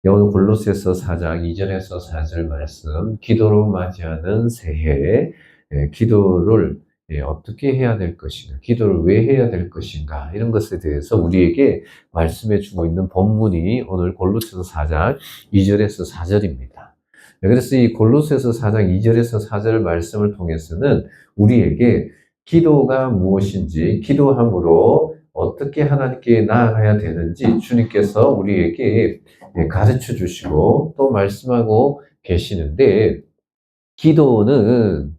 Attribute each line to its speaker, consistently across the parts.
Speaker 1: 오늘 골로새서 4장 2절에서 4절 말씀, 기도로 맞이하는 새해, 기도를 어떻게 해야 될 것인가, 기도를 왜 해야 될 것인가, 이런 것에 대해서 우리에게 말씀해 주고 있는 본문이 오늘 골로새서 4장 2절에서 4절입니다. 그래서 이 골로새서 4장 2절에서 4절 말씀을 통해서는 우리에게 기도가 무엇인지, 기도함으로 어떻게 하나님께 나아가야 되는지 주님께서 우리에게 가르쳐 주시고 또 말씀하고 계시는데, 기도는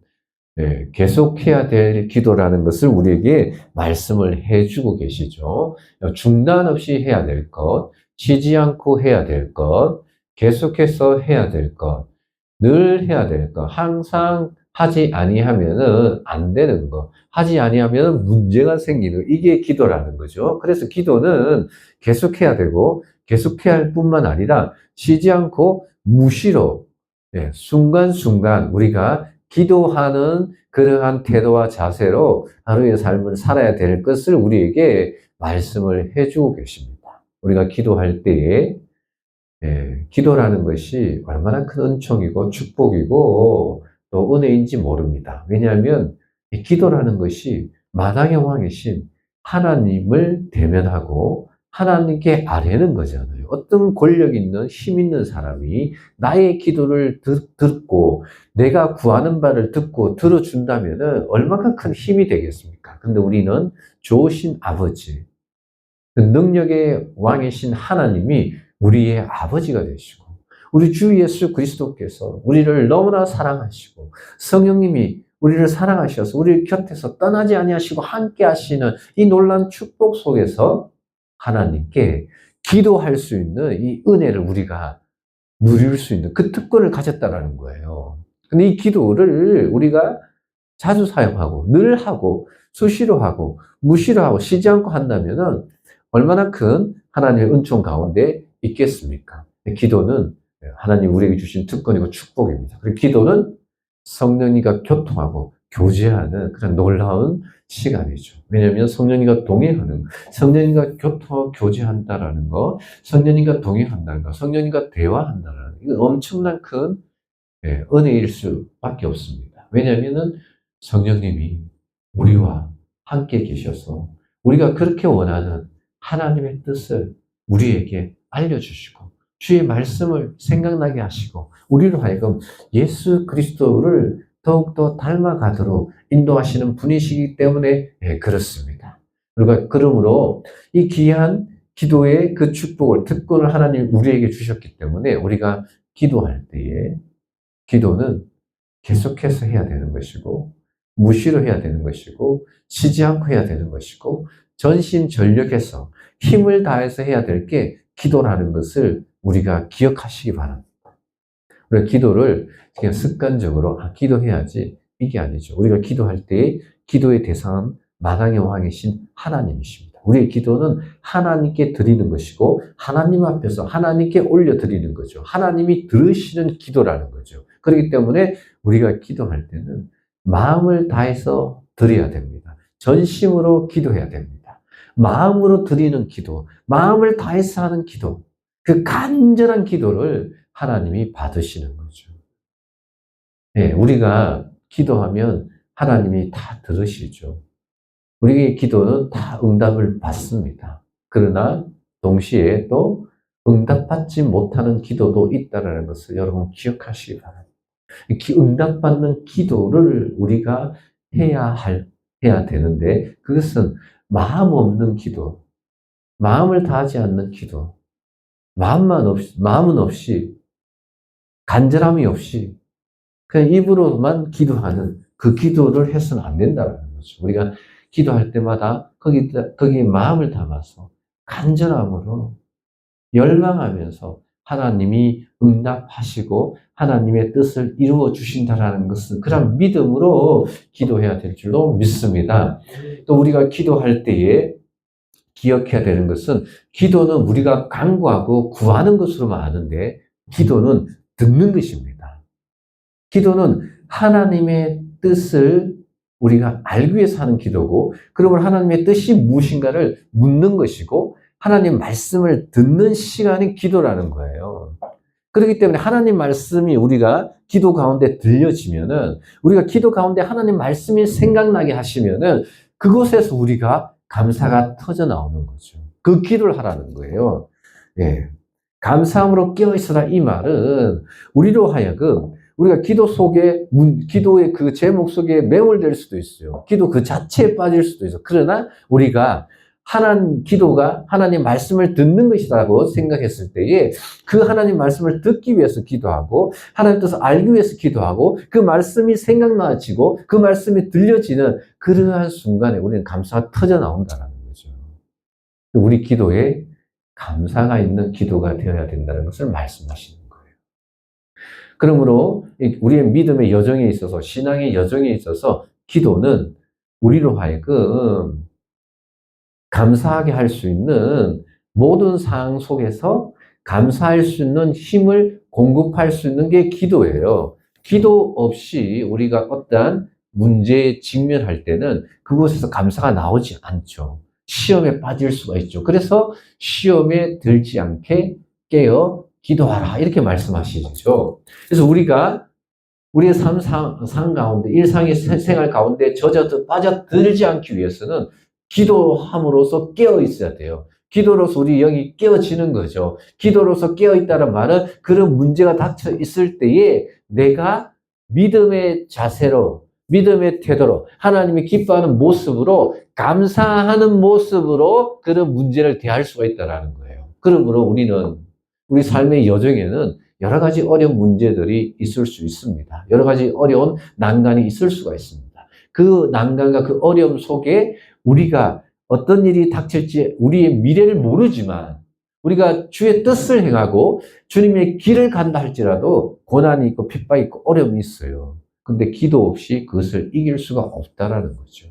Speaker 1: 계속해야 될 기도라는 것을 우리에게 말씀을 해주고 계시죠. 중단 없이 해야 될 것, 쉬지 않고 해야 될 것, 계속해서 해야 될 것, 늘 해야 될 것, 항상 하지 아니하면은 안 되는 것, 하지 아니하면 문제가 생기는, 이게 기도라는 거죠. 그래서 기도는 계속해야 되고 계속해야 할 뿐만 아니라 쉬지 않고 무시로 순간순간 우리가 기도하는 그러한 태도와 자세로 하루의 삶을 살아야 될 것을 우리에게 말씀을 해주고 계십니다. 우리가 기도할 때에 기도라는 것이 얼마나 큰 은총이고 축복이고 또 은혜인지 모릅니다. 왜냐하면 이 기도라는 것이 만왕의 왕이신 하나님을 대면하고 하나님께 아뢰는 거잖아요. 어떤 권력 있는 힘 있는 사람이 나의 기도를 듣고 내가 구하는 바를 듣고 들어준다면 얼마나 큰 힘이 되겠습니까? 근데 우리는 좋으신 아버지, 그 능력의 왕이신 하나님이 우리의 아버지가 되시고, 우리 주 예수 그리스도께서 우리를 너무나 사랑하시고, 성령님이 우리를 사랑하셔서 우리 곁에서 떠나지 아니하시고 함께 하시는 이 놀라운 축복 속에서 하나님께 기도할 수 있는 이 은혜를 우리가 누릴 수 있는 그 특권을 가졌다라는 거예요. 근데 이 기도를 우리가 자주 사용하고 늘 하고 수시로 하고 무시로 하고 쉬지 않고 한다면은 얼마나 큰 하나님의 은총 가운데 있겠습니까? 기도는 하나님 우리에게 주신 특권이고 축복입니다. 그리고 기도는 성령님과 교통하고 교제하는 그런 놀라운 시간이죠. 왜냐하면 성령님과 동행하는, 성령님과 교통하고 교제한다라는 거, 성령님과 동행한다는 거, 성령님과 대화한다라는 거, 이건 엄청난 큰 은혜일 수밖에 없습니다. 왜냐하면 성령님이 우리와 함께 계셔서 우리가 그렇게 원하는 하나님의 뜻을 우리에게 알려주시고 주의 말씀을 생각나게 하시고 우리로 하여금 예수 그리스도를 더욱더 닮아가도록 인도하시는 분이시기 때문에 그렇습니다. 우리가 그러므로 이 귀한 기도의 그 축복을, 특권을 하나님 우리에게 주셨기 때문에 우리가 기도할 때에 기도는 계속해서 해야 되는 것이고 무시로 해야 되는 것이고 쉬지 않고 해야 되는 것이고 전심전력해서 힘을 다해서 해야 될 게 기도라는 것을 우리가 기억하시기 바랍니다. 우리가 기도를 그냥 습관적으로 기도해야지 이게 아니죠. 우리가 기도할 때 기도의 대상은 만왕의 왕이신 하나님이십니다. 우리의 기도는 하나님께 드리는 것이고 하나님 앞에서 하나님께 올려드리는 거죠. 하나님이 들으시는 기도라는 거죠. 그렇기 때문에 우리가 기도할 때는 마음을 다해서 드려야 됩니다. 전심으로 기도해야 됩니다. 마음으로 드리는 기도, 마음을 다해서 하는 기도, 그 간절한 기도를 하나님이 받으시는 거죠. 우리가 기도하면 하나님이 다 들으시죠. 우리의 기도는 다 응답을 받습니다. 그러나 동시에 또 응답받지 못하는 기도도 있다는 것을 여러분 기억하시기 바랍니다. 응답받는 기도를 우리가 해야 되는데 그것은 마음 없는 기도, 마음을 다하지 않는 기도, 마음은 없이, 간절함이 없이 그냥 입으로만 기도하는 그 기도를 해서는 안 된다는 거죠. 우리가 기도할 때마다 거기에 마음을 담아서 간절함으로 열망하면서 하나님이 응답하시고 하나님의 뜻을 이루어 주신다라는 것은 그런 믿음으로 기도해야 될 줄로 믿습니다. 또 우리가 기도할 때에 기억해야 되는 것은 기도는 우리가 간구하고 구하는 것으로만 아는데 기도는 듣는 것입니다. 기도는 하나님의 뜻을 우리가 알기 위해서 하는 기도고, 그러면 하나님의 뜻이 무엇인가를 묻는 것이고, 하나님 말씀을 듣는 시간이 기도라는 거예요. 그렇기 때문에 하나님 말씀이 우리가 기도 가운데 들려지면은, 우리가 기도 가운데 하나님 말씀이 생각나게 하시면은, 그곳에서 우리가 감사가 터져 나오는 거죠. 그 기도를 하라는 거예요. 예. 감사함으로 깨어있으라 이 말은 우리로 하여금 우리가 기도 속에, 기도의 그 제목 속에 매몰될 수도 있어요. 기도 그 자체에 빠질 수도 있어요. 그러나 우리가 기도가 하나님 말씀을 듣는 것이라고 생각했을 때에 그 하나님 말씀을 듣기 위해서 기도하고 하나님 뜻을 알기 위해서 기도하고 그 말씀이 생각나지고 그 말씀이 들려지는 그러한 순간에 우리는 감사가 터져 나온다는 거죠. 우리 기도에 감사가 있는 기도가 되어야 된다는 것을 말씀하시는 거예요. 그러므로 우리의 믿음의 여정에 있어서, 신앙의 여정에 있어서 기도는 우리로 하여금 감사하게 할 수 있는 모든 상황 속에서 감사할 수 있는 힘을 공급할 수 있는 게 기도예요. 기도 없이 우리가 어떠한 문제에 직면할 때는 그곳에서 감사가 나오지 않죠. 시험에 빠질 수가 있죠. 그래서 시험에 들지 않게 깨어 기도하라 이렇게 말씀하시죠. 그래서 우리가 우리의 삶 가운데, 일상의 생활 가운데 빠져들지 않기 위해서는 기도함으로써 깨어 있어야 돼요. 기도로서 우리 영이 깨어지는 거죠. 기도로서 깨어 있다는 말은 그런 문제가 닥쳐 있을 때에 내가 믿음의 자세로, 믿음의 태도로, 하나님이 기뻐하는 모습으로, 감사하는 모습으로 그런 문제를 대할 수가 있다는 거예요. 그러므로 우리는 우리 삶의 여정에는 여러 가지 어려운 문제들이 있을 수 있습니다. 여러 가지 어려운 난관이 있을 수가 있습니다. 그 난관과 그 어려움 속에 우리가 어떤 일이 닥칠지 우리의 미래를 모르지만 우리가 주의 뜻을 행하고 주님의 길을 간다 할지라도 고난이 있고 핍박이 있고 어려움이 있어요. 근데 기도 없이 그것을 이길 수가 없다라는 거죠.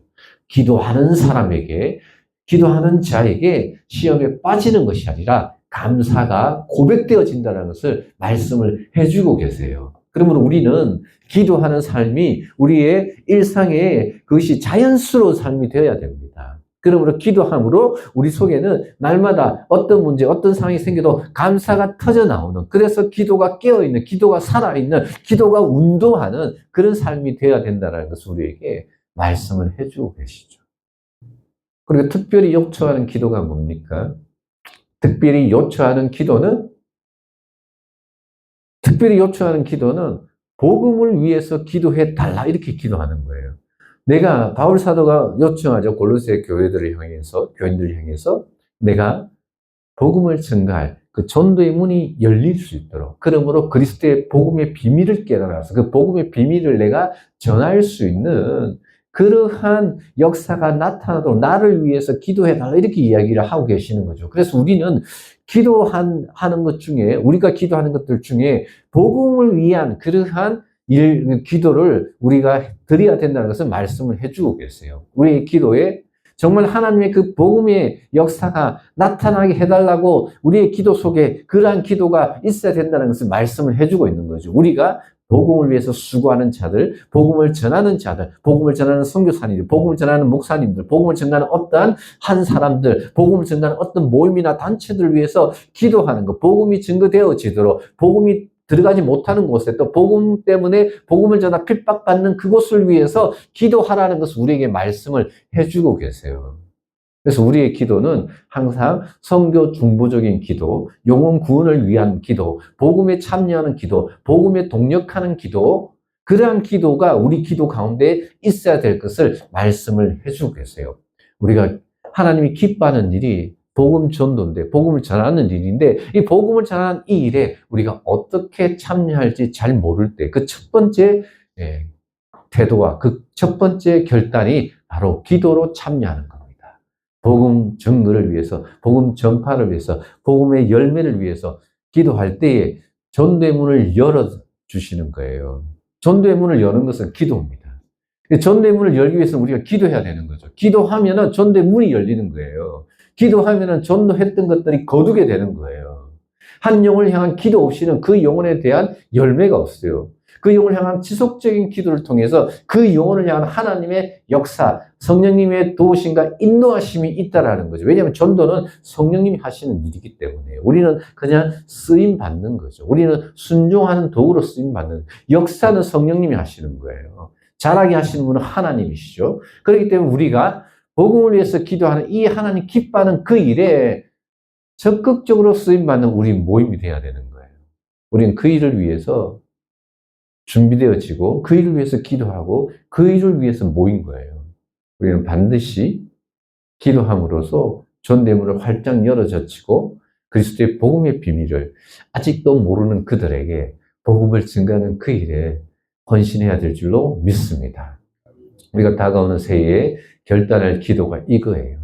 Speaker 1: 기도하는 사람에게, 기도하는 자에게 시험에 빠지는 것이 아니라 감사가 고백되어진다는 것을 말씀을 해주고 계세요. 그러므로 우리는 기도하는 삶이 우리의 일상에 그것이 자연스러운 삶이 되어야 됩니다. 그러므로 기도함으로 우리 속에는 날마다 어떤 문제, 어떤 상황이 생겨도 감사가 터져 나오는, 그래서 기도가 깨어있는, 기도가 살아있는, 기도가 운동하는 그런 삶이 되어야 된다는 것을 우리에게 말씀을 해주고 계시죠. 그리고 특별히 요청하는 기도가 뭡니까? 특별히 요청하는 기도는 복음을 위해서 기도해 달라 이렇게 기도하는 거예요. 바울 사도가 요청하죠. 골로새 교인들을 향해서 내가 복음을 전가할 그 전도의 문이 열릴 수 있도록, 그러므로 그리스도의 복음의 비밀을 깨달아서 그 복음의 비밀을 내가 전할 수 있는 그러한 역사가 나타나도록 나를 위해서 기도해달라 이렇게 이야기를 하고 계시는 거죠. 그래서 우리는 하는 것 중에, 우리가 기도하는 것들 중에 복음을 위한 그러한 기도를 우리가 드려야 된다는 것을 말씀을 해주고 계세요. 우리의 기도에 정말 하나님의 그 복음의 역사가 나타나게 해달라고 우리의 기도 속에 그러한 기도가 있어야 된다는 것을 말씀을 해주고 있는 거죠. 우리가 복음을 위해서 수고하는 자들, 복음을 전하는 자들, 복음을 전하는 선교사님들, 복음을 전하는 목사님들, 복음을 전하는 어떠한 한 사람들, 복음을 전하는 어떤 모임이나 단체들을 위해서 기도하는 것, 복음이 증거되어지도록, 복음이 들어가지 못하는 곳에 또 복음 때문에 복음을 전하 핍박받는 그곳을 위해서 기도하라는 것을 우리에게 말씀을 해주고 계세요. 그래서 우리의 기도는 항상 선교 중보적인 기도, 영혼 구원을 위한 기도, 복음에 참여하는 기도, 복음에 동력하는 기도, 그러한 기도가 우리 기도 가운데 있어야 될 것을 말씀을 해주고 계세요. 우리가 하나님이 기뻐하는 일이 복음 전도인데, 복음을 전하는 일인데, 이 복음을 전하는 이 일에 우리가 어떻게 참여할지 잘 모를 때, 그 첫 번째 태도와 그 첫 번째 결단이 바로 기도로 참여하는 겁니다. 복음 증거를 위해서, 복음 전파를 위해서, 복음의 열매를 위해서 기도할 때에 전도의 문을 열어주시는 거예요. 전도의 문을 여는 것은 기도입니다. 전도의 문을 열기 위해서는 우리가 기도해야 되는 거죠. 기도하면은 전도의 문이 열리는 거예요. 기도하면은 전도했던 것들이 거두게 되는 거예요. 한 영혼을 향한 기도 없이는 그 영혼에 대한 열매가 없어요. 그 영혼을 향한 지속적인 기도를 통해서 그 영혼을 향한 하나님의 역사, 성령님의 도우심과 인도하심이 있다라는 거죠. 왜냐하면 전도는 성령님이 하시는 일이기 때문에 우리는 그냥 쓰임 받는 거죠. 우리는 순종하는 도구로 쓰임 받는, 역사는 성령님이 하시는 거예요. 잘하게 하시는 분은 하나님이시죠. 그렇기 때문에 우리가 복음을 위해서 기도하는 이 하나님 기뻐하는 그 일에 적극적으로 쓰임 받는 우리 모임이 돼야 되는 거예요. 우리는 그 일을 위해서 준비되어지고 그 일을 위해서 기도하고 그 일을 위해서 모인 거예요. 우리는 반드시 기도함으로써 전대문을 활짝 열어젖히고 그리스도의 복음의 비밀을 아직도 모르는 그들에게 복음을 증가하는 그 일에 헌신해야 될 줄로 믿습니다. 우리가 다가오는 새해에 결단할 기도가 이거예요.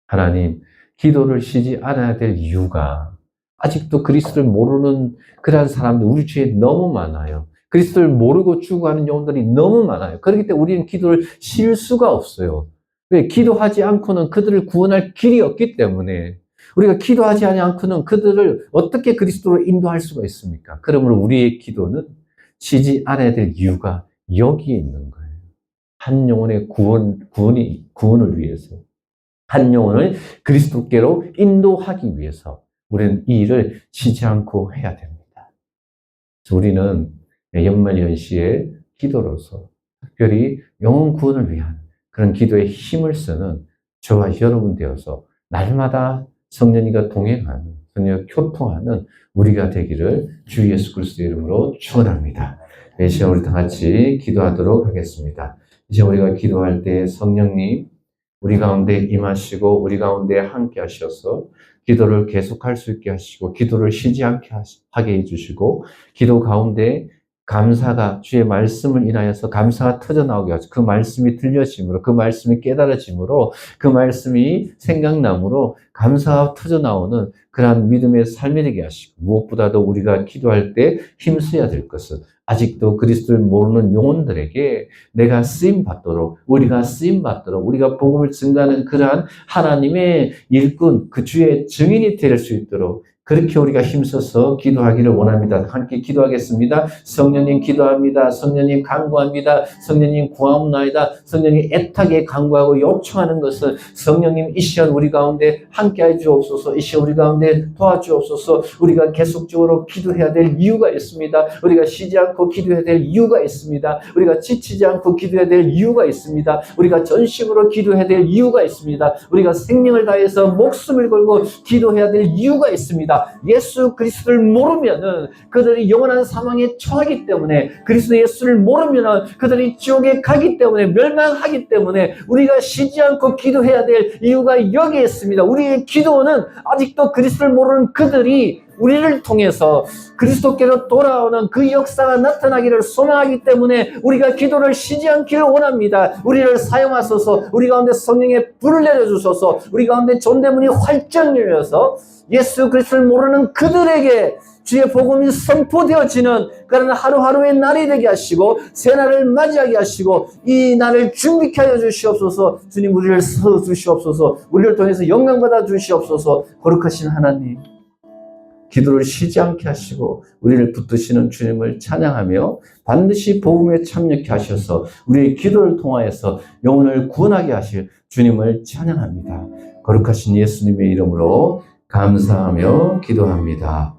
Speaker 1: 하나님, 기도를 쉬지 않아야 될 이유가 아직도 그리스도를 모르는 그러한 사람들 우리 주위에 너무 많아요. 그리스도를 모르고 죽어가는 영혼들이 너무 많아요. 그렇기 때문에 우리는 기도를 쉴 수가 없어요. 왜? 기도하지 않고는 그들을 구원할 길이 없기 때문에 우리가 기도하지 않고는 그들을 어떻게 그리스도로 인도할 수가 있습니까? 그러므로 우리의 기도는 쉬지 않아야 될 이유가 여기에 있는 거예요. 한 영혼의 구원을 위해서, 한 영혼을 그리스도께로 인도하기 위해서 우리는 이 일을 쉬지 않고 해야 됩니다. 우리는 연말연시의 기도로서 특별히 영혼 구원을 위한 그런 기도에 힘을 쓰는 저와 여러분 되어서 날마다 성령님과 동행하는, 성령과 교통하는 우리가 되기를 주 예수 그리스도의 이름으로 축원합니다. 이 시간 우리 다 같이 기도하도록 하겠습니다. 이제 우리가 기도할 때 성령님 우리 가운데 임하시고 우리 가운데 함께 하셔서 기도를 계속할 수 있게 하시고 기도를 쉬지 않게 하게 해주시고 기도 가운데 감사가 주의 말씀을 인하여서 감사가 터져나오게 하시고 그 말씀이 들려짐으로 그 말씀이 깨달아짐으로 그 말씀이 생각남으로 감사가 터져나오는 그러한 믿음의 삶이 되게 하시고 무엇보다도 우리가 기도할 때 힘써야 될 것은 아직도 그리스도를 모르는 영혼들에게 내가 쓰임받도록 우리가 쓰임받도록 우리가 복음을 증가하는 그러한 하나님의 일꾼 그 주의 증인이 될 수 있도록 그렇게 우리가 힘써서 기도하기를 원합니다. 함께 기도하겠습니다. 성령님 기도합니다. 성령님 간구합니다. 성령님 구하옵나이다. 성령님 애타게 간구하고 요청하는 것은 성령님 이 시간 우리 가운데 함께해 주옵소서. 이 시간 우리 가운데 도와주옵소서. 우리가 계속적으로 기도해야 될 이유가 있습니다. 우리가 쉬지 않고 기도해야 될 이유가 있습니다. 우리가 지치지 않고 기도해야 될 이유가 있습니다. 우리가 전심으로 기도해야 될 이유가 있습니다. 우리가 생명을 다해서 목숨을 걸고 기도해야 될 이유가 있습니다. 예수 그리스도를 모르면은 그들이 영원한 사망에 처하기 때문에 그리스도 예수를 모르면은 그들이 지옥에 가기 때문에 멸망하기 때문에 우리가 쉬지 않고 기도해야 될 이유가 여기에 있습니다. 우리의 기도는 아직도 그리스도를 모르는 그들이 우리를 통해서 그리스도께로 돌아오는 그 역사가 나타나기를 소망하기 때문에 우리가 기도를 쉬지 않기를 원합니다. 우리를 사용하소서. 우리 가운데 성령의 불을 내려주소서. 우리 가운데 전대문이 활짝 열려서 예수 그리스도를 모르는 그들에게 주의 복음이 선포되어지는 그런 하루하루의 날이 되게 하시고 새 날을 맞이하게 하시고 이 날을 준비케 하여 주시옵소서. 주님 우리를 세워주시옵소서. 우리를 통해서 영광받아 주시옵소서. 거룩하신 하나님 기도를 쉬지 않게 하시고 우리를 붙드시는 주님을 찬양하며 반드시 복음에 참여케 하셔서 우리의 기도를 통하여서 영혼을 구원하게 하실 주님을 찬양합니다. 거룩하신 예수님의 이름으로 감사하며 기도합니다.